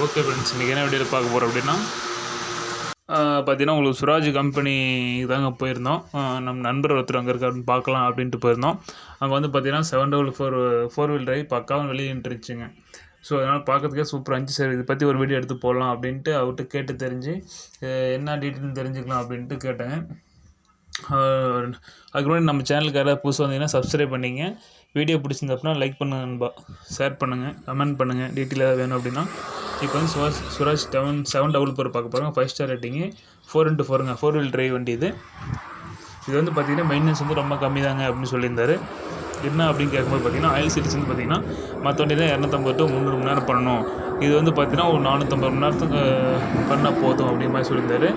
Okay friends, இன்றைக்கி என்ன வீடியோவில் பார்க்க போகிறோம் அப்படின்னா பார்த்தீங்கன்னா உங்களுக்கு சுராஜ் கம்பெனி தாங்க போயிருந்தோம். நம்ம நண்பர் ஒருத்தர் அங்கே இருக்காருன்னு பார்க்கலாம் அப்படின்ட்டு போயிருந்தோம். அங்கே வந்து பார்த்தீங்கன்னா 744 ஃபோர் வீல் டிரைவ் பக்காவும் வெளியே நின்றுச்சுங்க. ஸோ அதனால் பார்க்கறதுக்கே சூப்பராக இருந்துச்சு. சரி, இதை பற்றி ஒரு வீடியோ எடுத்து போடலாம் அப்படின்ட்டு அவர்கிட்ட கேட்டு தெரிஞ்சு என்ன டீட்டெயில்னு தெரிஞ்சுக்கலாம் அப்படின்ட்டு கேட்டேங்க. அதுக்கு முன்னாடி நம்ம சேனலுக்கு யாராவது புதுசாக வந்தீங்கன்னா சப்ஸ்கிரைப் பண்ணிங்க. வீடியோ பிடிச்சிருந்தப்பனா லைக் பண்ணுங்கள் நண்பா, ஷேர் பண்ணுங்கள், கமெண்ட் பண்ணுங்கள். டீட்டெயில் ஏதாவது வேணும் அப்படின்னா இப்போ வந்து சுராஜ் 744 பார்க்க போகிறோம். 5 ஸ்டார் ரேட்டிங்கு, 4x4ங்க, 4 வீல் டிரைவ் வண்டி இது வந்து பார்த்திங்கன்னா மெயின்டெனன்ஸ் வந்து ரொம்ப கம்மி தாங்க அப்படின்னு சொல்லியிருந்தார். என்ன அப்படின்னு கேட்கும்போது பார்த்திங்கன்னா ஆயில் சீரிஸ் வந்து பார்த்திங்கன்னா மற்ற வண்டி தான் 250 to 300 மணி நேரம் பண்ணணும். இது வந்து பார்த்திங்கன்னா ஒரு 450 மணி நேரத்துக்கு பண்ணால் போதும் அப்படிங்கிற மாதிரி சொல்லியிருந்தார்.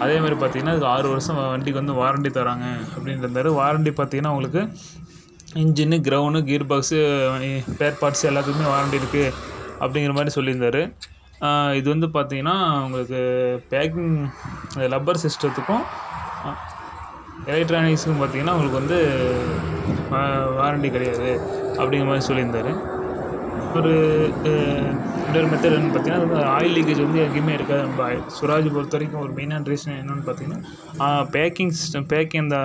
அதேமாதிரி பார்த்திங்கன்னா இதுக்கு 6 வருஷம் வண்டிக்கு வந்து வாரண்டி தராங்க அப்படின்னு இருந்தார். வாரண்டி பார்த்திங்கன்னா உங்களுக்கு இன்ஜின்னு, ground, gear box, spare parts எல்லாத்துக்குமே வாரண்டி இருக்குது அப்படிங்கிற மாதிரி சொல்லியிருந்தார். இது வந்து பார்த்திங்கன்னா உங்களுக்கு பேக்கிங் ரப்பர் சிஸ்டத்துக்கும் எலக்ட்ரானிக்ஸுக்கும் பார்த்திங்கன்னா உங்களுக்கு வந்து வாரண்டி கிடையாது அப்படிங்கிற மாதிரி சொல்லியிருந்தார். இன்னொரு மெத்தட் என்னென்னு பார்த்திங்கன்னா ஆயில் லீக்கேஜ் வந்து எங்கேயுமே இருக்காது. நம்ம சுராஜ் பொறுத்த வரைக்கும் ஒரு மெயினான ரீசன் என்னென்னு பார்த்திங்கன்னா பேக்கிங் சிஸ்டம், அந்த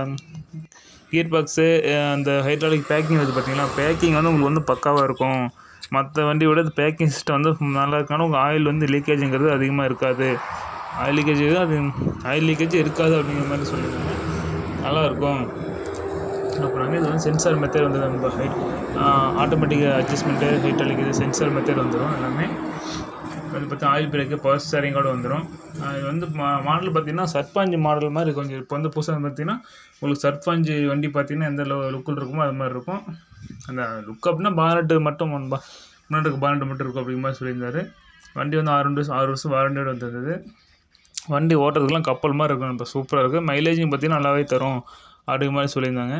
கியர் பாக்ஸு, அந்த ஹைட்ராலிக் பேக்கிங் வந்து பார்த்திங்கன்னா பேக்கிங் வந்து உங்களுக்கு வந்து பக்காவாக இருக்கும். மற்ற வண்டியோட பேக்கிங் சிஸ்டம் வந்து நல்லா இருக்கனால உங்கள் ஆயில் வந்து லீக்கேஜுங்கிறது அதிகமாக இருக்காது. ஆயில் லீக்கேஜ் இருக்காது அப்படிங்கிற மாதிரி சொல்லியிருந்தாங்க. நல்லாயிருக்கும். அப்புறம் இது வந்து சென்சார் மெத்தட் வந்து நம்ம ஆட்டோமேட்டிக் அட்ஜஸ்ட்மெண்ட்டு, ஹைட்ராலிக் இது சென்சார் மெத்தட் வந்துடும். எல்லாமே அது பார்த்து ஆயில் பிரேக்கு, பவர் ஸ்டேரிங்கோடு வந்துடும். இது வந்து மாடல் பார்த்திங்கன்னா சர்பாஞ்ச் மாடல் மாதிரி கொஞ்சம் இப்போ வந்து புதுசாக பார்த்திங்கன்னா உங்களுக்கு சர்பாஞ்ச் வண்டி பார்த்திங்கன்னா எந்த லுக்கில் இருக்குமோ அது மாதிரி இருக்கும். அந்த லுக் அப்படின்னா பானட்டு மட்டும் முன்னாடி பானட்டு மட்டும் இருக்கும் அப்படிங்கிற மாதிரி சொல்லியிருந்தார். வண்டி வந்து 6 வருஷம் வாரண்டியோடு வந்துருந்தது. வண்டி ஓட்டுறதுக்குலாம் கப்பல் மாதிரி இருக்கும். இப்போ சூப்பராக இருக்குது. மைலேஜும் பார்த்திங்கன்னா நல்லாவே தரும் அப்படிங்கிற மாதிரி சொல்லியிருந்தாங்க.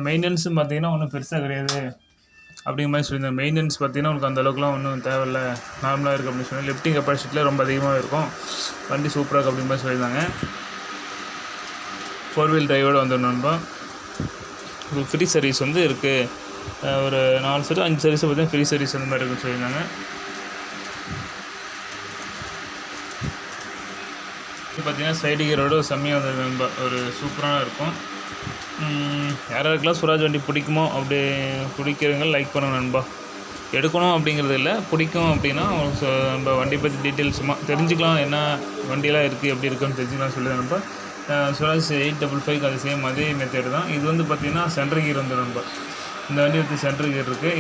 மெயின்டெனன்ஸும் பார்த்திங்கன்னா ஒன்றும் பெருசாக கிடையாது அப்படிங்கிற மாதிரி சொல்லியிருந்தாங்க. மெயின்டெனன்ஸ் பார்த்திங்கன்னா உங்களுக்கு அந்தளவுக்குலாம் ஒன்றும் தேவையில்லை, நார்மலாக இருக்குது அப்படின்னு சொல்லி. லிஃப்டிங் கெப்பாசிட்டியில் ரொம்ப அதிகமாக இருக்கும். வண்டி சூப்பராக இருக்குது அப்படிங்கிற மாதிரி சொல்லியிருந்தாங்க. 4 வீல் டிரைவோடு வந்துடணும்பா. உங்களுக்கு ஃப்ரீ சர்வீஸ் வந்து இருக்குது. ஒரு 4 சர்வீஸ் 5 சர்வீஸ் பார்த்தீங்கன்னா ஃப்ரீ சர்வீஸ் அந்த மாதிரி இருக்குன்னு சொல்லியிருந்தாங்க. இது பார்த்திங்கன்னா சைடு கியரோட செம்மையாக வந்து ஒரு சூப்பராக இருக்கும். யாராருக்கெல்லாம் சுராஜ் வண்டி பிடிக்குமோ அப்படி பிடிக்கிறவங்க லைக் பண்ணணும் நண்பா. எடுக்கணும் அப்படிங்கிறது இல்லை, பிடிக்கும் அப்படின்னா நம்ம வண்டி பற்றி டீட்டெயில்ஸ் சும்மா தெரிஞ்சுக்கலாம். என்ன வண்டியெல்லாம் இருக்குது, எப்படி இருக்குன்னு தெரிஞ்சுக்கலாம் சொல்லி நண்பா. சுராஜ் 855 அது சேம் அதே மெத்தேடு தான். இது வந்து பார்த்திங்கன்னா சென்ட்ரு கியர் வந்து நண்பா. இந்த வண்டி வந்து சென்ட்ரு கியர் இருக்குது.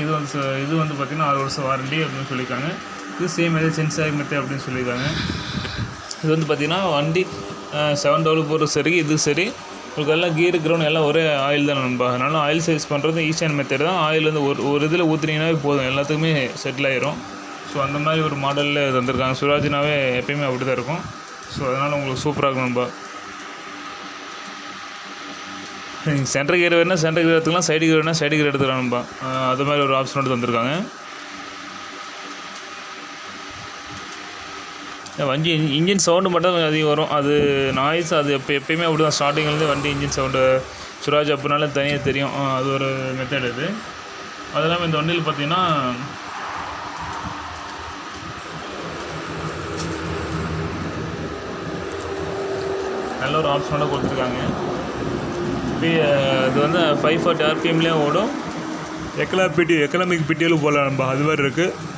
இது வந்து பார்த்திங்கன்னா 6 வருஷம் வாரண்டி அப்படின்னு சொல்லியிருக்காங்க. இது சேம் அதே சென்சார் மெத்தேட் அப்படின்னு சொல்லியிருக்காங்க. இது வந்து பார்த்திங்கன்னா வண்டி 744 சரி, இது சரி, உங்களுக்கு எல்லாம் கியர் கிரவுண்ட் எல்லாம் ஒரே ஆயில் தான் நண்பா. அதனால ஆயில் சர்வீஸ் பண்ணுறது ஈஸியான மெத்தேட் தான். ஆயில் வந்து ஒரு இதில் ஊற்றுனீங்கன்னாவே போதும், எல்லாத்துக்குமே செட்டில் ஆயிரும். ஸோ அந்த மாதிரி ஒரு மாடலில் இது வந்திருக்காங்க. சுராஜ்னாவே எப்பயுமே அப்படி தான் இருக்கும். ஸோ அதனால் உங்களுக்கு சூப்பராக இருக்கும் நண்பா. நீங்கள் சென்ட்ரு கியர் வேணால் சென்ட்ரு கியர் எடுத்துக்கலாம், சைடு கியர் வேணால் சைடு கியர் எடுத்துக்கலாம் நண்பா. அது மாதிரி ஒரு ஆப்ஷன் எடுத்து வந்திருக்காங்க. வண்டி இன்ஜின் சவுண்டு மட்டும் கொஞ்சம் அதிகம் வரும். அது நாய்ஸ், அது எப்பயுமே அப்படி தான். ஸ்டார்டிங்லேருந்து வண்டி இன்ஜின் சவுண்டு சுராஜ் அப்படினால தனியாக தெரியும். அது ஒரு மெத்தட் இது. அது இல்லாமல் இந்த வண்டியில் பார்த்திங்கன்னா நல்ல ஒரு ஆப்ஷனோட கொடுத்துருக்காங்க. இது வந்து 540 RPMலேயும் ஓடும். எக்கனாமிக் பிடிஎலும் போகலாம் நண்பா. அது மாதிரி இருக்குது.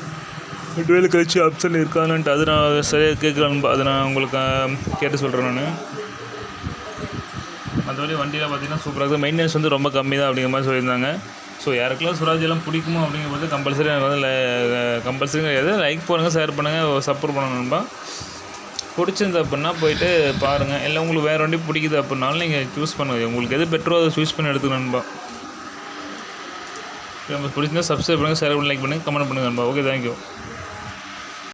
12 கழிச்சு ஆப்ஷன் இருக்காதுன்ட்டு அது நான் சரியாக கேட்கலான்பா. அது நான் உங்களுக்கு கேட்டு சொல்கிறேன். நான் மற்றபடி வண்டியில் பார்த்திங்கன்னா சூப்பராக இருக்குது. மெயின்டெனன்ஸ் வந்து ரொம்ப கம்மி தான் அப்படிங்கிற மாதிரி சொல்லியிருந்தாங்க. ஸோ யாருக்கெல்லாம் சுராஜ் எல்லாம் பிடிக்குமோ அப்படிங்கும்போது கம்பல்சரி எனக்கு வந்து கம்பல்சரி கிடையாது, லைக் பண்ணுங்கள், ஷேர் பண்ணுங்கள், சப்போர்ட் பண்ணணும்பா. பிடிச்சிருந்து அப்படின்னா போய்ட்டு பாருங்கள். இல்லை உங்களுக்கு வேறு வண்டி பிடிக்குது அப்படின்னாலும் நீங்கள் சூஸ் பண்ணுங்கள். உங்களுக்கு எது பெட்டரோ அதை சூஸ் பண்ணி எடுத்துக்கணும்பா. நம்ம பிடிச்சிருந்தா சப்ஸ்கிரைப் பண்ணுங்கள், ஷேர் பண்ணி, லைக் பண்ணுங்கள், கமெண்ட் பண்ணுங்கள் நண்பா. Okay, thank you.